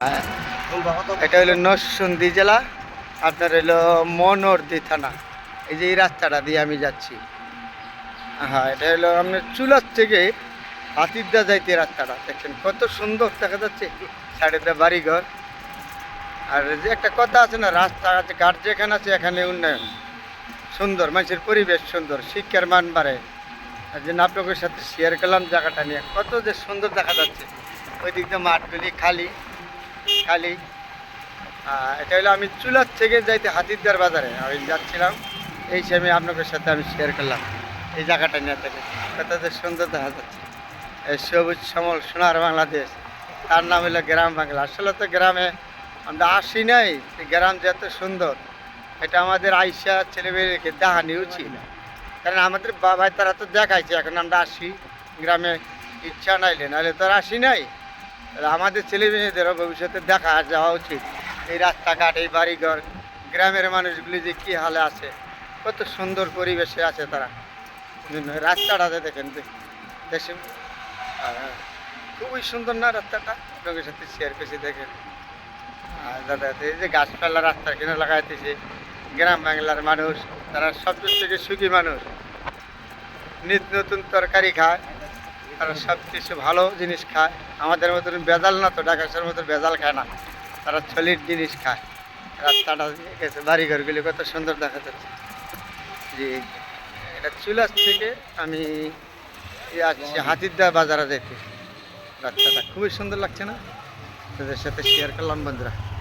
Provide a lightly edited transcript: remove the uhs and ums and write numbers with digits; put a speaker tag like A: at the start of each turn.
A: হ্যাঁ, এটা হলো নরসিংদী জেলা, আপনার হলো মনোহরদী থানা। এই যে এই রাস্তাটা দিয়ে আমি যাচ্ছি। হ্যাঁ, এটা হলো আপনার চুলার থেকে হাতিরদা যাইতে রাস্তাটা দেখছেন কত সুন্দর দেখা যাচ্ছে, সাইডে বাড়িঘর। আর যে একটা কথা আছে না, রাস্তাঘাট যেখানে আছে এখানে উন্নয়ন সুন্দর, মানুষের পরিবেশ সুন্দর, শিক্ষার মান বাড়ে। আর জন্য আপনাদের সাথে শেয়ার করলাম জায়গাটা নিয়ে, কত যে সুন্দর দেখা যাচ্ছে। ওই দিক দিয়ে মাঠগুলি খালি খালি। এটা হলো আমি চুলার থেকে যাইতে হাতিরদার বাজারে আমি যাচ্ছিলাম, এই সময় আপনাদের সাথে আমি শেয়ার করলাম এই জায়গাটা নিয়ে থেকে কত যে সুন্দর দেখা যাচ্ছে। এই সবুজ শ্যামল সোনার বাংলাদেশ, তার নাম হলো গ্রাম বাংলা। আসলে তো গ্রামে আমরা আসি নাই, গ্রাম যে এত সুন্দর এটা আমাদের আইসা ছেলেমেয়েকে দেখানি উচিত। কারণ আমাদের বাবাই তারা তো দেখাইছে, এখন আমরা আসি গ্রামে, ইচ্ছা নাইলে নাহলে তো আর আসি নাই। আমাদের ছেলে মেয়েদেরও ভবিষ্যতে দেখা যাওয়া উচিত এই রাস্তাঘাট, এই বাড়িঘর, গ্রামের মানুষগুলি যে কী হালে আছে, কত সুন্দর পরিবেশে আছে তারা। রাস্তাটাতে দেখেন দেশে খুবই সুন্দর না রাস্তাটা, আপনাদের সাথে শেয়ার করছি দেখেন। আর দাদা এই যে গাছপালা রাস্তার কিনে লাগাইতেছে, গ্রাম বাংলার মানুষ তারা সবচেয়ে থেকে সুখী মানুষ, নিত্য নতুন তরকারি খায়, তারা সব কিছু ভালো জিনিস খায়। আমাদের মতন ভেজাল না তো, ঢাকার মতো ভেজাল খায় না, তারা সলিড জিনিস খায়। রাস্তাটা গেছে, বাড়িঘরগুলি কত সুন্দর দেখা যাচ্ছে। যে এটা চুলার থেকে আমি আসছি হাতিরদা বাজারে যেতে, রাস্তাটা খুবই সুন্দর লাগছে না, তাদের সাথে শেয়ার করলাম বন্ধুরা।